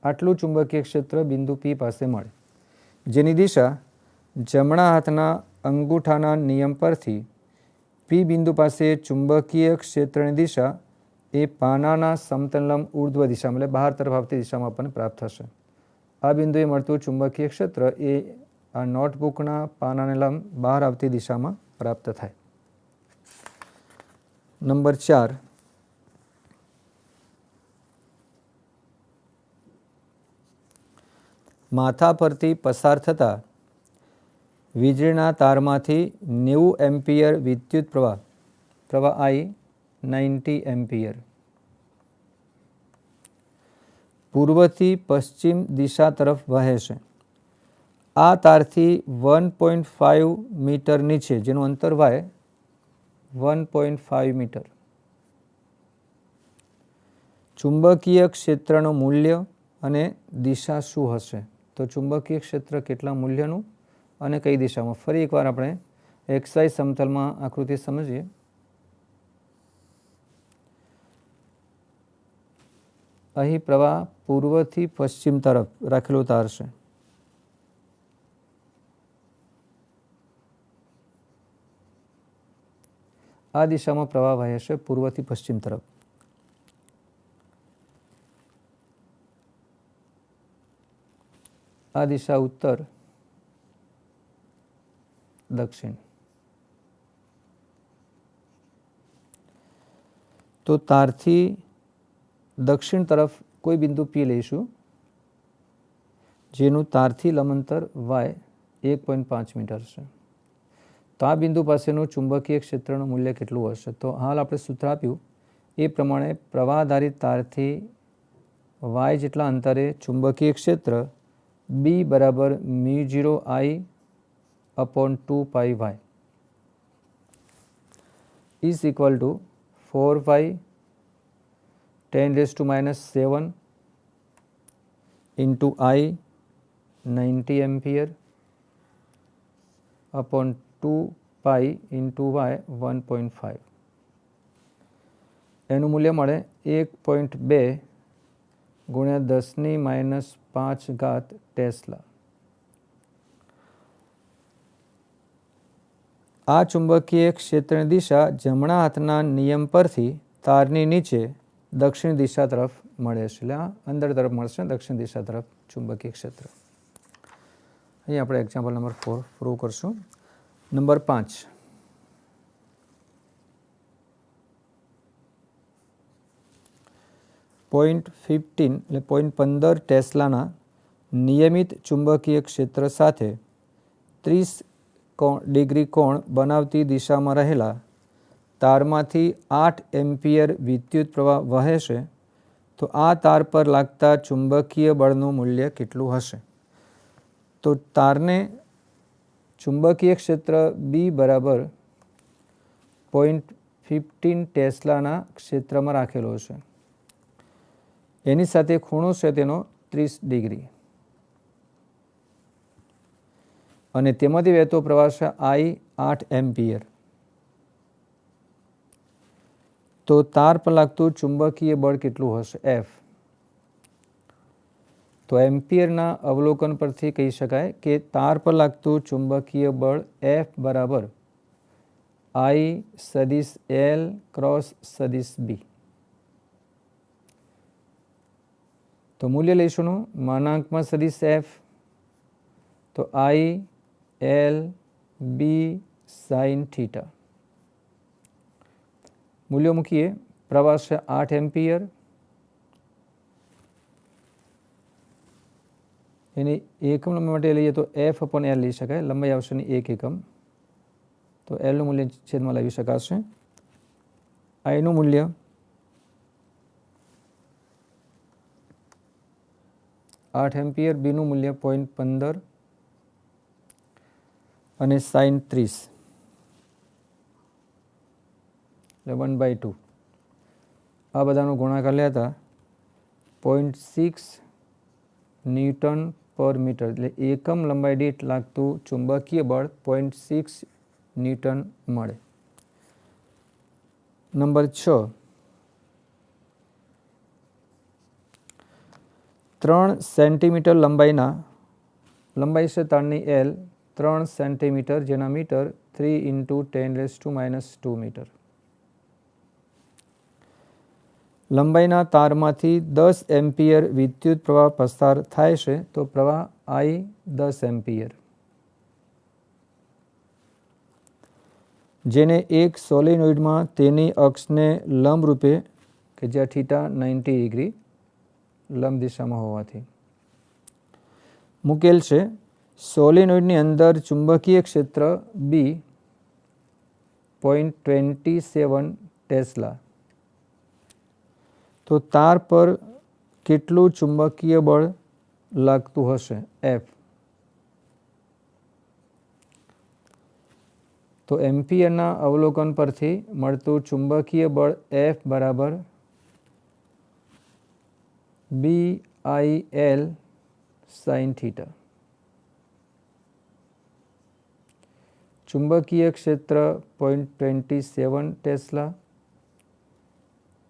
આટલું ચુંબકીય ક્ષેત્ર બિંદુ P પાસે મળે, જેની દિશા જમણા હાથના અંગૂઠાના નિયમ પરથી P બિંદુ પાસે ચુંબકીય ક્ષેત્રની દિશા એ પાનાના સમતલમ ઉર્ધ્વ દિશામાં, એટલે બહાર તરફ આવતી દિશામાં આપણને પ્રાપ્ત થશે. આ બિંદુએ મળતું ચુંબકીય ક્ષેત્ર એ આ નોટબુકના પાનાને લંબ બહાર આવતી દિશામાં પ્રાપ્ત થાય. નંબર 4, માથા પરથી પસાર થતા વીજળીના તારમાંથી 90 એમ્પિયર વિદ્યુત પ્રવાહ I 90 એમ્પિયર પૂર્વથી પશ્ચિમ દિશા તરફ વહે છે. આ તારથી 1.5 મીટર નીચે, જેનું અંતર y 1.5 મીટર, ચુંબકીય ક્ષેત્રનું મૂલ્ય અને દિશા શું હશે? તો ચુંબકીય ક્ષેત્ર કેટલા મૂલ્યનું અને કઈ દિશામાં? ફરી એકવાર આપણે XY સમતલમાં આકૃતિ સમજીએ. અહીં પ્રવાહ પૂર્વથી પશ્ચિમ તરફ રાખેલો તાર છે. આ દિશામાં પ્રવાહ વહે છે પૂર્વથી પશ્ચિમ તરફ. આ દિશા ઉત્તર, દક્ષિણ. તો તારથી દક્ષિણ તરફ કોઈ બિંદુ P લઈશું જેનું તારથી લંબ અંતર y 1.5 મીટર છે. તો આ બિંદુ પાસેનું ચુંબકીય ક્ષેત્રનું મૂલ્ય કેટલું હશે? તો હાલ આપણે સૂત્ર આપ્યું એ પ્રમાણે પ્રવાહધારિત તારથી y જેટલા અંતરે ચુંબકીય ક્ષેત્ર B બરાબર μ0I upon 2πy is equal to 4π 10⁻⁷ into I 90 ampere upon 2π into y 1.5. એનું મૂલ્ય મળે 1.2 × 10⁻⁵ ટેસ્લા. આ ચુંબકીય ક્ષેત્રની દિશા જમણા હાથના નિયમ પરથી તારની નીચે દક્ષિણ દિશા તરફ મળે છે, એટલે અંદર તરફ મળશે, દક્ષિણ દિશા તરફ ચુંબકીય ક્ષેત્ર. અહીં આપણે એક્ઝામ્પલ નંબર 4 પ્રૂવ કરશું. નંબર 5, .15 એટલે 0.15 ટેસ્લાના નિયમિત ચુંબકીય ક્ષેત્ર સાથે 30 ડિગ્રી કોણ બનાવતી દિશામાં રહેલા તારમાંથી 8 એમ્પિયર વિદ્યુત પ્રવાહ વહે છે, તો આ તાર પર લાગતા ચુંબકીય બળનું મૂલ્ય કેટલું હશે? તો તારને ચુંબકીય ક્ષેત્ર બી બરાબર 0.15 ટેસ્લાના ક્ષેત્રમાં રાખેલો છે. એની સાથે ખૂણો છે તેનો 30 ડિગ્રી અને તેમાંથી વહેતો પ્રવાહ છે I 8 એમ્પિયર. તો તાર પર લાગતું ચુંબકીય બળ કેટલું હશે? F. તો એમ્પિયરના અવલોકન પરથી કહી શકાય કે તાર પર લાગતું ચુંબકીય બળ F બરાબર I સદિશ L ક્રોસ સદિશ B. તો મૂલ્ય લઈશું માનાંકમાં સદિશ F, તો I L B sine theta. મૂલ્યો મૂકીએ. પ્રવાહ છે 8 એમ્પિયર, એની એકમ લંબાઈ માટે લઈએ તો F અપોન L લઈ શકાય. લંબાઈ આવશે 1 એકમ, તો Lનું મૂલ્ય છેદમાં લાવી શકાશે. આઈનું મૂલ્ય .8 એમ્પિયર, બીનું મૂલ્ય 0.15 અને સાઇન 30 એટલે 1/2. આ બધાનો ગુણાકાર લેતા 0.6 ન્યૂટન પર મીટર એટલે એકમ લંબાઈ દીઠ લાગતું ચુંબકીય બળ 0.6 ન્યૂટન મળે. નંબર 6, 3 સેન્ટીમીટર લંબાઈ છે તારની L 3 સેન્ટીમીટર, જેના મીટર 3 × 10⁻² મીટર. લંબાઈના તારમાંથી 10 એમ્પિયર વિદ્યુત પ્રવાહ પસાર થાય છે, તો પ્રવાહ I 10 એમ્પિયર, જેને એક સોલેનોઇડમાં તેની અક્ષને લંબ રૂપે કે જ્યાં થીટા 90 ડિગ્રી લંબ દિશામાં હોવાથી મૂકેલ છે. સોલેનોઇડની અંદર ચુંબકીય ક્ષેત્ર B 0.27 ટેસ્લા. તો તાર પર કેટલું ચુંબકીય બળ લાગતું હશે? F. તો એમ્પિયરના અવલોકન પરથી મળતું ચુંબકીય બળ F બરાબર BIL સાઇન થીટા. ચુંબકીય ક્ષેત્ર 0.27 ટેસ્લા,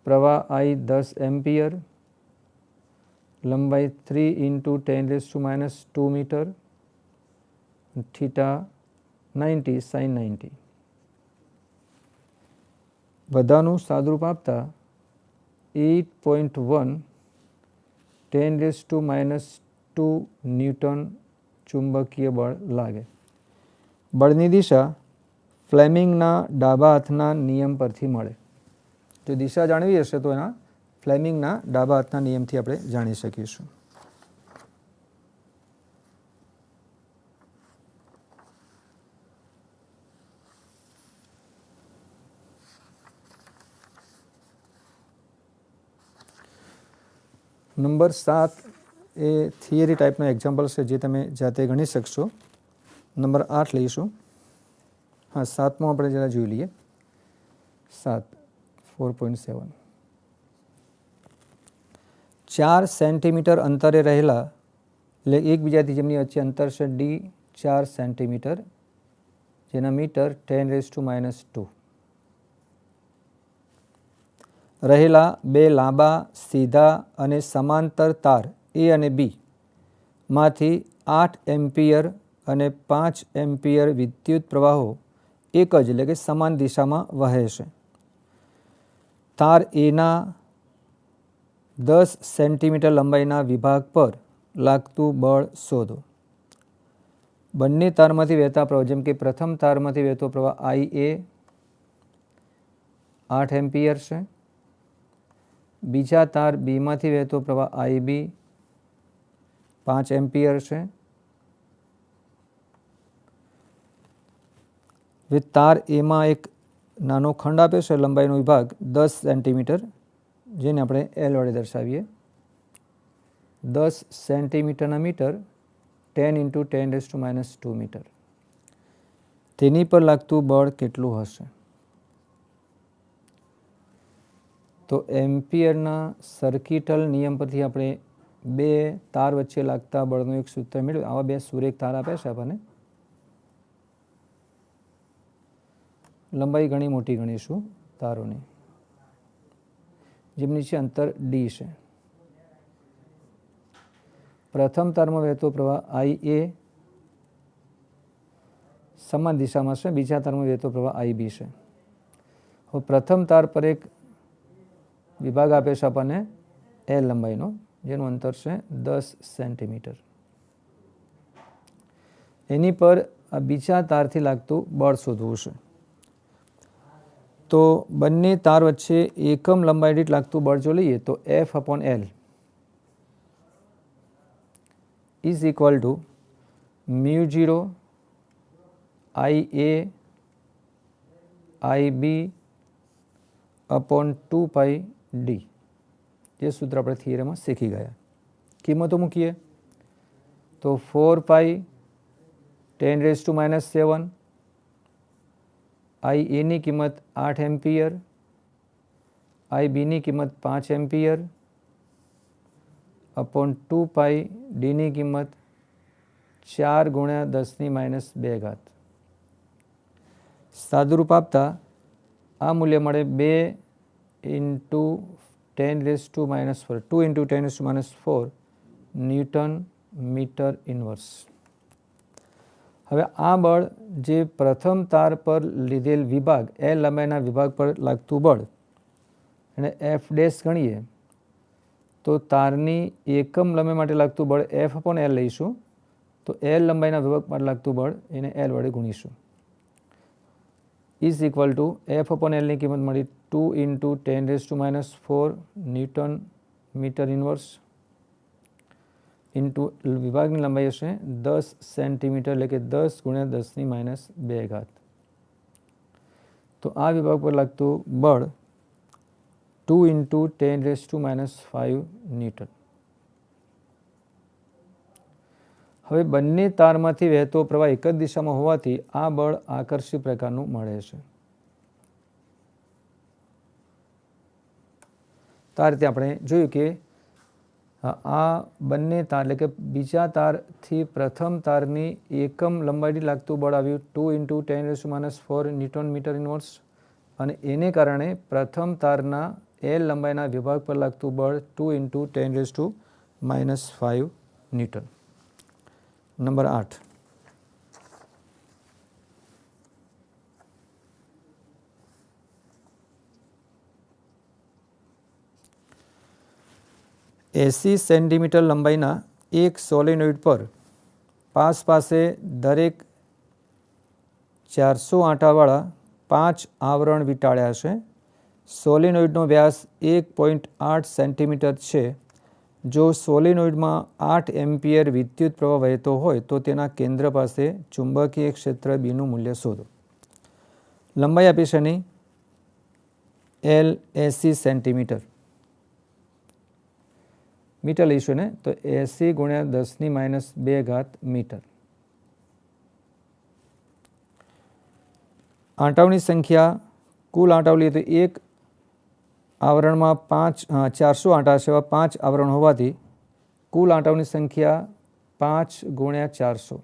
પ્રવાહ I 10 એમ્પિયર, લંબાઈ 3 × 10⁻² મીટર, થીટા 90 સાઇન 90. બધાનું સાદુરૂપ આપતા 8.1 10⁻² ન્યૂટન ચુંબકીય બળ લાગે. બળની દિશા ફ્લેમિંગના ડાબા હાથના નિયમ પરથી મળે. જો દિશા જાણવી હશે તો એના ફ્લેમિંગના ડાબા હાથના નિયમથી આપણે જાણી શકીશું. નંબર 7 એ થિયરી ટાઈપનો એક્ઝામ્પલ છે જે તમે જાતે ગણી શકશો. નંબર 8 લઈશું. હા, 7મો આપણે જરા જોઈ લઈએ. 7 4.7 4 સેન્ટીમીટર અંતરે રહેલા એટલે એકબીજાથી જેમની વચ્ચે અંતર છે D 4 સેન્ટીમીટર, જેના મીટર 10⁻². રહેલા બે લાંબા સીધા અને સમાંતર તાર A અને B માંથી 8 એમ્પિયર અને 5 એમ્પિયર વિદ્યુત પ્રવાહો એક જ એટલે કે સમાન દિશામાં વહે છે. તાર એના 10 સેન્ટીમીટર લંબાઈના વિભાગ પર લાગતું બળ શોધો. બંને તારમાંથી વહેતા પ્રવાહ, જેમ કે પ્રથમ તારમાંથી વહેતો પ્રવાહ IA 8 એમ્પિયર છે, બીજા તાર બીમાંથી વહેતો પ્રવાહ IB 5 એમ્પિયર છે. હવે તાર એમાં એક નાનો ખંડ આપે છે, લંબાઈનો વિભાગ 10 સેન્ટીમીટર, જેને આપણે L વડે દર્શાવીએ. 10 સેન્ટીમીટરના મીટર 10 × 10⁻² મીટર. તેની પર લાગતું બળ કેટલું હશે? તો એમ્પિયરના સર્કિટલ નિયમ પરથી આપણે બે તાર વચ્ચે લાગતા બળનું એક સૂત્ર મેળવ્યું. આવા બે સુરેખ તાર આપે છે આપણને. લંબાઈ ઘણી મોટી ગણીશું તારોની, જેમની છે અંતર D છે. પ્રથમ તારમાં વહેતો પ્રવાહ IA સમાન દિશામાં છે, બીજા તારમાં વહેતો પ્રવાહ IB છે. હવે પ્રથમ તાર પર એક વિભાગ આપે છે આપણને L લંબાઈનો, જેનું અંતર છે 10 સેન્ટીમીટર. એની પર આ બીજા તારથી લાગતું બળ શોધવું છે. તો બંને તાર વચ્ચે એકમ લંબાઈ દીઠ લાગતું બળ જો લઈએ તો F/L is equal to μ0 IA IB / 2πD. જે સૂત્ર આપણે થિયરીમાં શીખી ગયા. કિંમતો મૂકીએ તો 4π 10⁻⁷, IA ની કિંમત 8 એમ્પિયર, IB ની કિંમત 5 એમ્પિયર / 2π D ની કિંમત 4 × 10⁻². સાદુરૂપ આપતા આ મૂલ્ય મળે 2 × 10⁻⁴, 2 × 10⁻⁴ ન્યૂટન મીટર ઇન્વર્સ. હવે આ બળ જે પ્રથમ તાર પર લીધેલ વિભાગ L લંબાઈના વિભાગ પર લાગતું બળ અને F' ગણીએ તો તારની એકમ લંબાઈ માટે લાગતું બળ F/L લઈશું. તો L લંબાઈના વિભાગ માટે લાગતું બળ એને L વડે ગુણીશું. ઇઝ ઇક્વલ ટુ F/L ની કિંમત મળી 2 × 10⁻⁴ ન્યૂટન મીટર ઇન્વર્સ ઇન્ટુ વિભાગની લંબાઈ હશે 10 સેન્ટીમીટર, એટલે કે 10 × 10⁻². તો આ વિભાગ પર લાગતું બળ 2 × 10⁻⁵ ન્યૂટન. હવે બંને તારમાંથી વહેતો પ્રવાહ એક જ દિશામાં હોવાથી આ બળ આકર્ષી પ્રકારનું મળે છે. તો આ રીતે આપણે જોયું કે આ બંને તાર, એટલે કે બીજા તારથી પ્રથમ તારની એકમ લંબાઈથી લાગતું બળ આવ્યું 2 × 10⁻⁴ ન્યૂટન મીટર ઇન્વર્સ, અને એને કારણે પ્રથમ તારના L લંબાઈના વિભાગ પર લાગતું બળ 2 × 10⁻⁵ ન્યૂટન. નંબર 8. એસી સેન્ટીમીટર લંબાઈના એક સોલેનોઇડ પર પાસ પાસે દરેક 400 આંટાવાળા 5 આવરણ વીંટાળ્યા છે. સોલેનોઇડનો વ્યાસ 1.8 સેન્ટીમીટર છે. જો સોલેનોઇડમાં 8 એમ્પિયર વિદ્યુત પ્રવાહ વહેતો હોય તો તેના કેન્દ્ર પાસે ચુંબકીય ક્ષેત્ર બીનું મૂલ્ય શોધો. લંબાઈ આપી છે એની L 80 સેન્ટીમીટર. મીટર લઈશું ને, તો 80 × 10⁻² મીટર. આંટાઓની સંખ્યા, કુલ આંટાઓ લઈએ તો એક આવરણમાં 400 આંટા છે, એવા 5 આવરણ હોવાથી કુલ આંટાઓની સંખ્યા 5 × 400.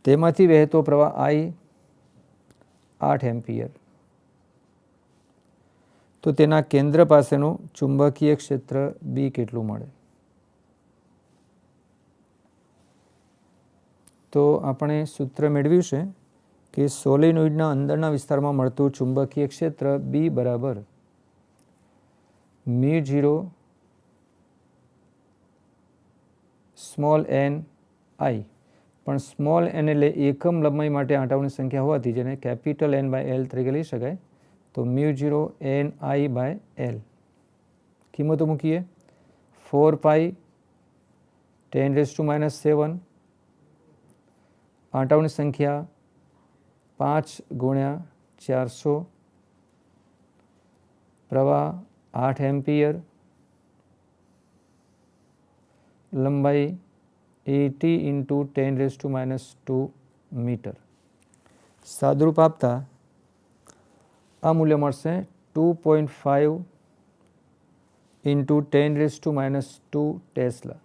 તેમાંથી વહેતો પ્રવાહ I 8 એમ્પિયર. તો તેના કેન્દ્ર પાસેનું ચુંબકીય ક્ષેત્ર B કેટલું મળે? તો આપણે સૂત્ર મેળવ્યું છે કે સોલેનોઇડના અંદરના વિસ્તારમાં મળતું ચુંબકીય ક્ષેત્ર B બરાબર म्यू 0 स्मॉल एन आई, पण स्मॉल एन એટલે એકમ લંબાઈ માટે આંટાઓની સંખ્યા હોવાથી જેને કેપિટલ એન બાય એલ તરીકે લઈ શકાય. તો mu 0 N I by L. કિંમતો મૂકીએ. 4 પાઈ 10⁻⁷, આંટાઓની સંખ્યા 5 ગુણ્યા 400, પ્રવાહ 8 એમ્પિયર, લંબાઈ 80 × 10⁻² મીટર. સાદુરૂપ આપતા આ મૂલ્ય મળશે 2.5 × 10⁻² ટેસ્લા.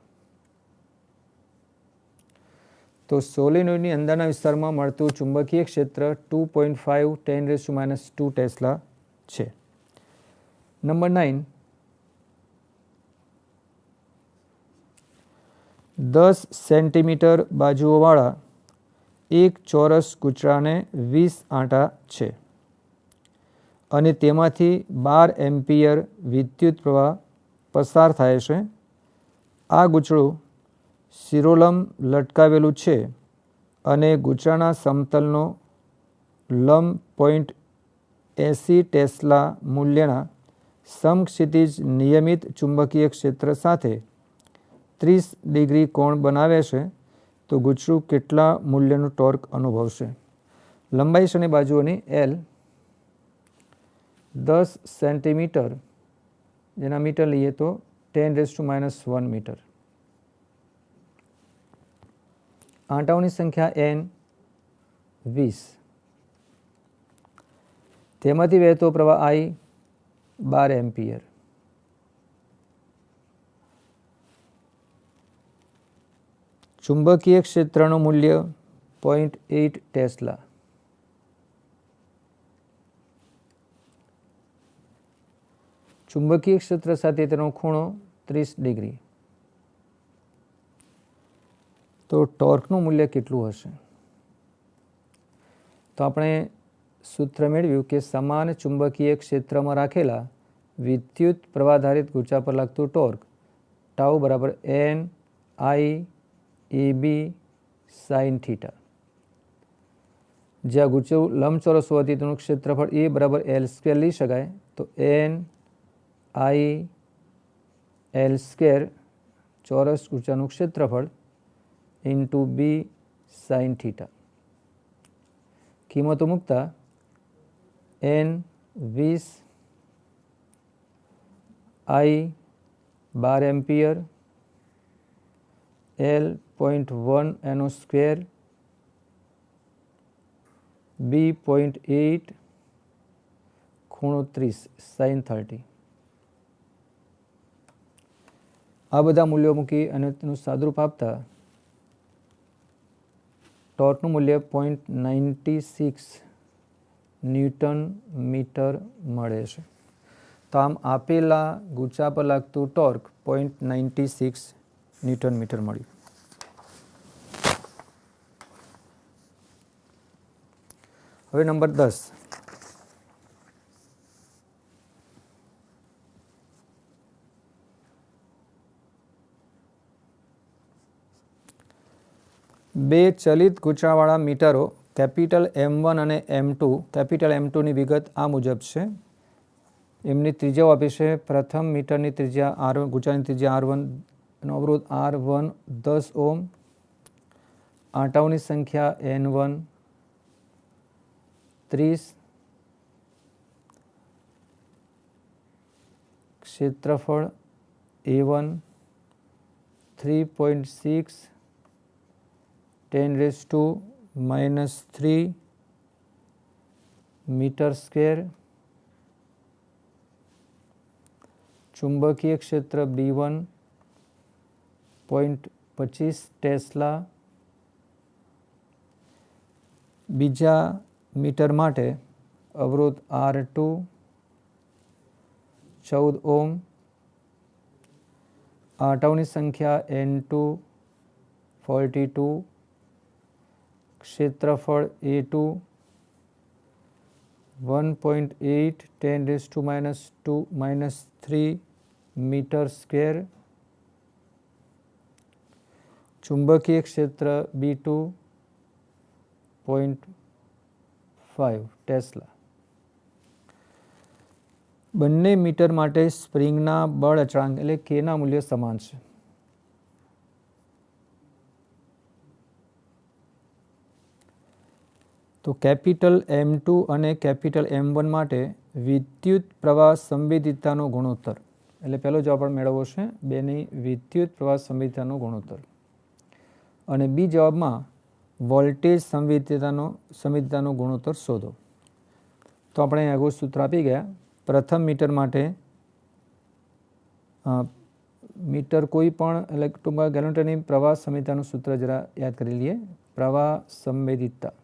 તો સોલેનોઇડની અંદરના વિસ્તારમાં મળતું ચુંબકીય ક્ષેત્ર 2.5 10⁻² ટેસ્લા છે. નંબર 9, 10 સેન્ટીમીટર બાજુઓવાળા એક ચોરસ ગૂંચળાને 20 આંટા છે અને તેમાંથી 12 એમ્પિયર વિદ્યુત પ્રવાહ પસાર થાય છે. આ ગૂંચળું શિરોલંબ લટકાવેલું છે અને ગૂંચળાના સમતલનો લંબ 0.80 ટેસ્લા મૂલ્યના સમક્ષિતિજ નિયમિત ચુંબકીય ક્ષેત્ર સાથે 30 ડિગ્રી કોણ બનાવે છે. તો ગૂંચળું કેટલા મૂલ્યનું ટોર્ક અનુભવશે? લંબાઈ અને બાજુઓની એલ 10 સેન્ટીમીટર, જેના મીટર લઈએ તો 10⁻⁻1 મીટર. આંટાઓની સંખ્યા એન 20, તેમાંથી વહેતો પ્રવાહ આઈ 12 એમ્પિયર. ચુંબકીય ક્ષેત્રનું મૂલ્ય 0.8 ટેસ્લા. ચુંબકીય ક્ષેત્ર સાથે તેનો ખૂણો 30 ડિગ્રી. તો ટોર્કનું મૂલ્ય કેટલું હશે? તો આપણે સૂત્ર મેળવ્યું કે સમાન ચુંબકીય ક્ષેત્રમાં રાખેલા વિદ્યુત પ્રવાધારિત ગૂંચળા પર લાગતું ટોર્ક ટાઉ બરાબર N I A B sine theta. જ્યાં ગૂંચળું લંબચોરસ હોવાથી તેનું ક્ષેત્રફળ એ બરાબર L² લઈ શકાય. તો એન આઈ L² ચોરસ ગૂંચળાનું ક્ષેત્રફળ ઇન્ટુ બી સાઇન થીટા. કિંમતો મૂકતા એન 20, આઈ 12 એમ્પિયર, એલ 0.1 એનો સ્ક્વેર, બી 0.8, ખૂણો 30 સાઇન 30. આ બધા મૂલ્યો મૂકી અને તેનું સાદુરૂપ આપતા ટોર્કનું મૂલ્ય 0.96 ન્યૂટન મીટર મળે છે. તો આમ આપેલા ગૂંચળા પર લાગતું ટોર્ક 0.96 ન્યૂટન મીટર મળ્યું. હવે નંબર 10, બે ચલિત ગૂંચળાવાળા મીટરો કેપિટલ M1 અને M2. કેપિટલ M2ની વિગત આ મુજબ છે. એમની ત્રિજ્યાઓ આપી છે. પ્રથમ મીટરની ત્રિજ્યા R1, ગૂંચળાની ત્રિજ્યા R1, એનો અવરોધ R1 10 ઓહ્મ, આંટાઓની સંખ્યા N1 30, ક્ષેત્રફળ A1 3.6 10⁻³ મીટર સ્ક્વેર. ચુંબકીય ક્ષેત્ર B1 0.25 ટેસ્લા. બીજા મીટર માટે અવરોધ R2 14 ઓહ્મ, આંટાઓની સંખ્યા N2 42, ક્ષેત્રફળ A2 1.8 10⁻³ मीटर स्क्वेर, चुंबकीय क्षेत्र B2.5 ટેસ્લા। બંને મીટર માટે સ્પ્રિંગના બળ અચળાંક એટલે કેના મૂલ્ય સમાન છે। તો કેપિટલ M2 અને કેપિટલ M1 માટે વિદ્યુત પ્રવાહ સંવેદિતાનો ગુણોત્તર એટલે પહેલો જવાબ આપણે મેળવવો છે બેની વિદ્યુત પ્રવાહ સંવેદિતાનો ગુણોત્તર, અને બી જવાબમાં વોલ્ટેજ સંવેદિતાનો ગુણોત્તર શોધો। તો આપણે આગળ સૂત્ર આપી ગયા। પ્રથમ મીટર માટે મીટર કોઈ પણ એટલે ટૂંકમાં ગેલોમીટરની પ્રવાહ સંવેદિતાનું સૂત્ર જરા યાદ કરી લઈએ। પ્રવાહ સંવેદિતા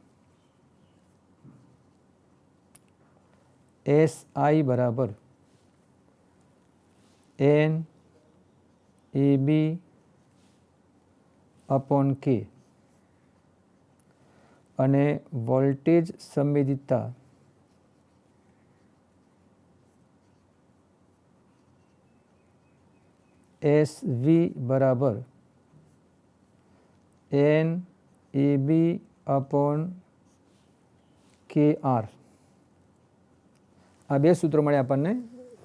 SI બરાબર NAB अपॉन K, અને વોલ્ટેજ સંવેદિતા SV બરાબર NAB अपॉन KR। આ બે સૂત્રો મળે આપણને।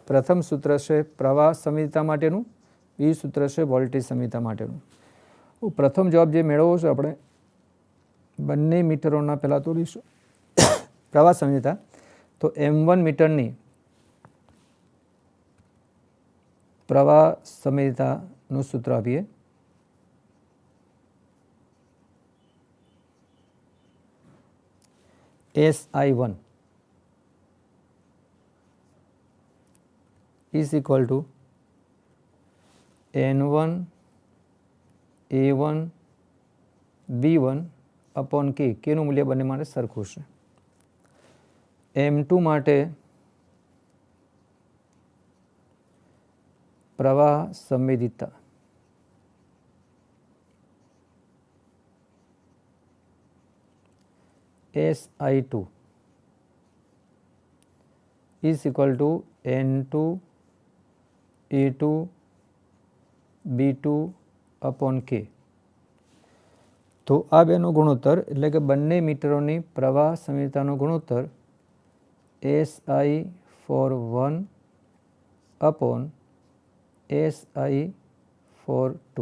પ્રથમ સૂત્ર છે પ્રવાહ સંવેદિતા માટેનું, બીજું સૂત્ર છે વોલ્ટેજ સંવેદિતા માટેનું। પ્રથમ જવાબ જે મેળવવો છે આપણે બંને મીટરોના પહેલાં તો લઈશું પ્રવાહ સંવેદિતા। તો M1 મીટરની પ્રવાહ સંવેદિતાનું સૂત્ર આપીએ। SI1 is equal to N1 A1 B1 upon K। Kનું મૂલ્ય બંને માટે સરખું છે। M2 માટે પ્રવાહ સંવેદિતા SI2 is equal to N2 A2 B2 upon K। તો આ બેનો ગુણોત્તર એટલે કે બંને મીટરોની પ્રવાહ સંવેદિતાનો ગુણોત્તર SI41 अपॉन SI42।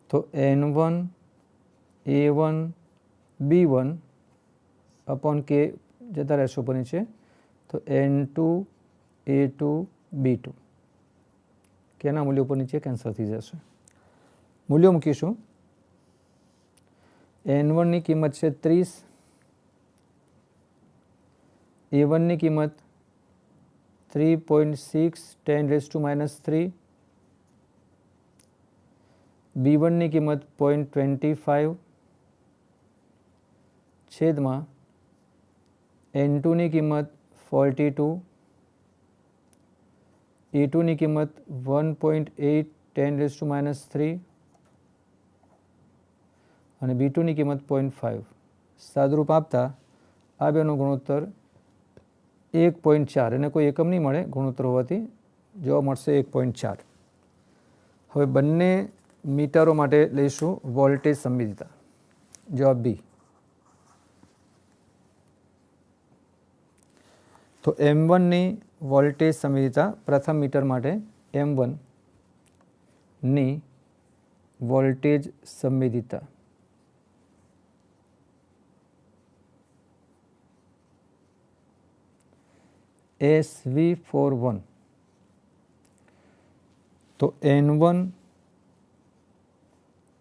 તો N1 A1 B1 upon K જતા રહેશે ઉપર નીચે, તો N2 A2 B2 કેના મૂલ્ય ઉપર નીચે કેન્સલ થઈ જશે। મૂલ્યો મૂકીશું। N1 ની કિંમત છે 30, A1 ની કિંમત 3.6 10⁻³ B1 ની કિંમત 0.25 છેદમાં N2 ની કિંમત 42, A2 ની કિંમત 1.8 10⁻³ અને B2 ની કિંમત 0.5। સાદુરૂપ આપતા આ બેનો ગુણોત્તર 1.4, એને કોઈ એકમ નહીં મળે ગુણોત્તર હોવાથી જવાબ મળશે 1.4। હવે બંને મીટરો માટે લઈશું વોલ્ટેજ સંવેદિતા, જવાબ બી। તો M1 ની વોલ્ટેજ સંવેદિતા પ્રથમ મીટર માટે M1 ની વોલ્ટેજ સંવેદિતા SV41, તો N1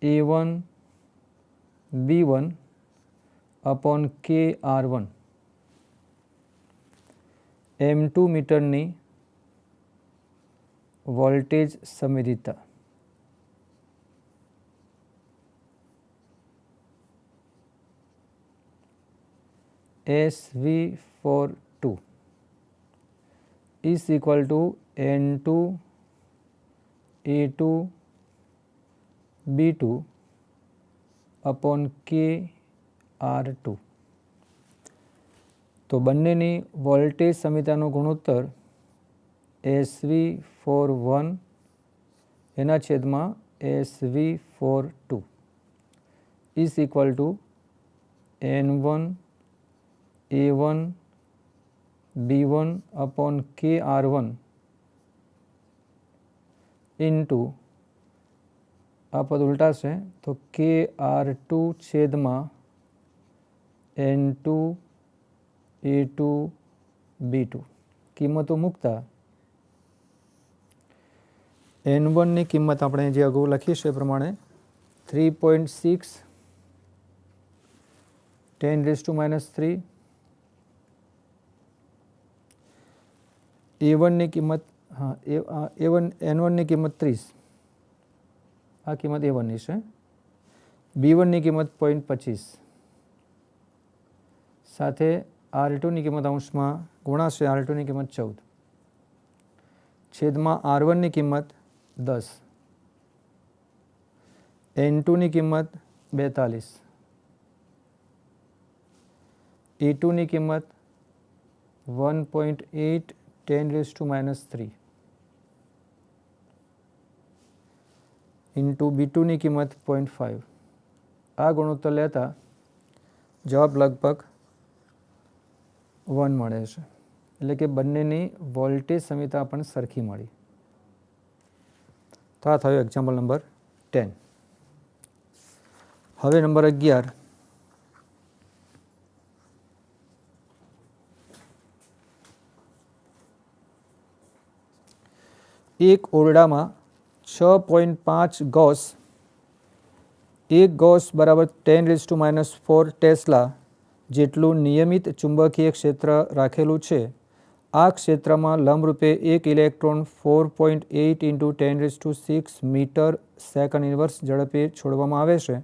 A1 B1 upon KR1। M2 મીટરની વોલ્ટેજ સંવેદિતા SV42 is equal to N2 A2 B2 upon KR2। તો બંનેની વોલ્ટેજ સંવેદિતાનો ગુણોત્તર SV41 એના છેદમાં SV42 is equal to N1 A1 B1 upon KR1 into आ पद उल्टा से तो KR2 छेदमा N2 A2 B2 किंमतों मूकता N1 ની કિંમત આપણે જે અગાઉ લખી છે એ પ્રમાણે 3.6 10⁻³ A1 ની કિંમત N1 ની કિંમત 30 આ કિંમત A1 ની છે B1 ની કિંમત 0.25 સાથે R2 ની કિંમત અંશમાં ગુણાશે R2 ની કિંમત 14 છેદમાં R1 ની કિંમત 10 N2 ની કિંમત 42 A2 ની કિંમત 1.8 10⁻³ इंटू B2 ની કિંમત 0.5 આ ગુણોત્તર લેતા જવાબ લગભગ 1 મળે છે એટલે કે બંનેની વોલ્ટેજ સમીતા પણ સરખી મળી. તો આ થયો એક્ઝામ્પલ નંબર 10. હવે નંબર 11 એક ઓરડામાં 6.5 ગૌસ, એક ગૌસ બરાબર 10⁻⁴ ટેસ્લા જેટલું નિયમિત ચુંબકીય ક્ષેત્ર રાખેલું છે. આ ક્ષેત્રમાં લંબરૂપે એક ઇલેક્ટ્રોન 4.8 × 10⁶ મીટર સેકન્ડ ઇન્વર્સ ઝડપે છોડવામાં આવે છે.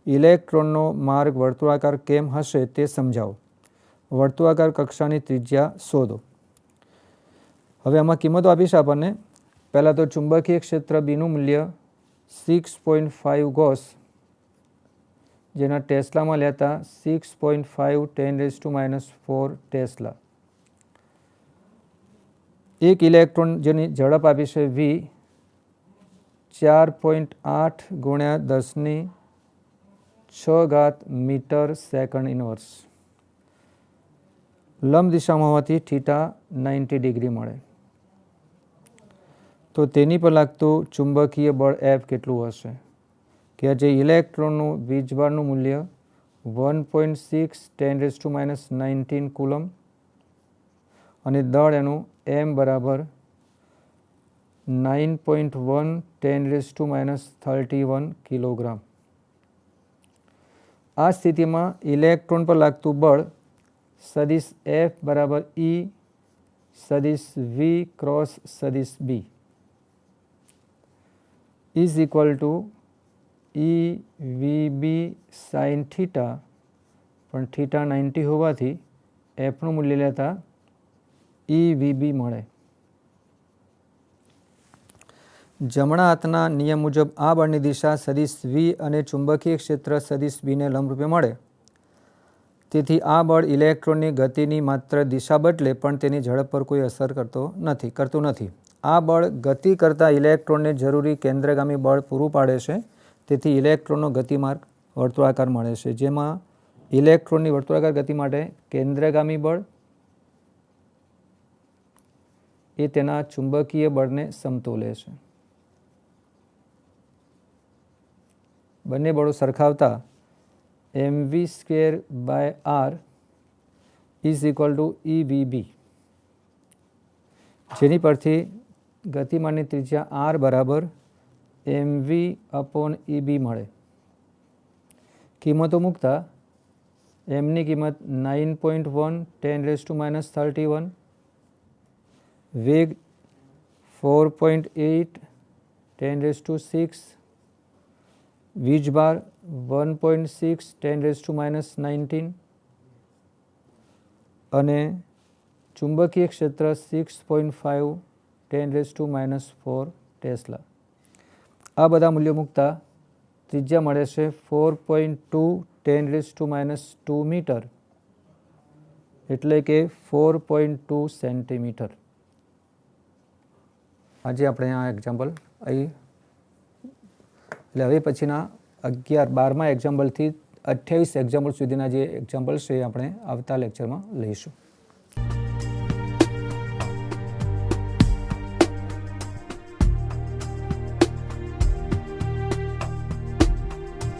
ઇલેક્ટ્રોનનો માર્ગ વર્તુળાકાર કેમ હશે તે સમજાવો. વર્તુળાકાર કક્ષાની ત્રિજ્યા શોધો. હવે આમાં કિંમતો આપી છે આપણને. પહેલાં તો ચુંબકીય ક્ષેત્ર બીનું મૂલ્ય 6.5 ગૌસ જેના ટેસ્લામાં લેતા 6.5 10⁻⁴ ટેસ્લા. એક ઇલેક્ટ્રોન જેની ઝડપ આપી છે V 4.8 × 10⁶ મીટર સેકન્ડ ઇન્વર્સ. લંબ દિશામાં હોવાથી θ 90 ડિગ્રી મળે. તો તેની પર લાગતું ચુંબકીય બળ F કેટલું હશે કે જે ઇલેક્ટ્રોનનું વીજભારનું મૂલ્ય 1.6 10⁻⁹ કુલમ અને દળ એનું M બરાબર 9.1 10⁻31 કિલોગ્રામ. આ સ્થિતિમાં ઇલેક્ટ્રોન પર લાગતું બળ સદિશ F બરાબર E સદિશ V ક્રોસ સદિશ B is equal two EVB sin θ, પણ θ 90 હોવાથી Fનું મૂલ્ય લેતા EVB મળે. જમણા હાથના નિયમ મુજબ આ બળની દિશા સદિશ V અને ચુંબકીય ક્ષેત્ર સદિશ Bને લંબરૂપે મળે. તેથી આ બળ ઇલેક્ટ્રોનની ગતિની માત્ર દિશા બદલે પણ તેની ઝડપ પર કોઈ અસર કરતું નથી. આ બળ ગતિ કરતા ઇલેક્ટ્રોનને જરૂરી કેન્દ્રગામી બળ પૂરું પાડે છે. તેથી ઇલેક્ટ્રોનનો ગતિમાર્ગ વર્તુળાકાર મળે છે, જેમાં ઇલેક્ટ્રોનની વર્તુળાકાર ગતિ માટે કેન્દ્રગામી બળ એ તેના ચુંબકીય બળને સમતોલે છે. બંને બળો સરખાવતા mv²/r is equal two EVB, જેની પરથી ગતિમાનની ત્રિજ્યા r બરાબર mv/EB મળે. કિંમતો મૂકતા mની કિંમત 9.1 10⁻31, વેગ 4.8 10⁶, વીજભાર 1.6 10⁻⁹ અને ચુંબકીય ક્ષેત્ર 6.5 10⁻⁴ ટેસ્લા. આ બધા મૂલ્યો મૂકતા ત્રિજ્યા મળે છે 4.2 10⁻² મીટર એટલે કે 4.2 સેન્ટીમીટર. આજે આપણે આ એક્ઝામ્પલ અહીં એટલે હવે પછીના 11-12મા એક્ઝામ્પલથી 28 એક્ઝામ્પલ સુધીના જે એક્ઝામ્પલ્સ છે એ આપણે આવતા લેક્ચરમાં લઈશું.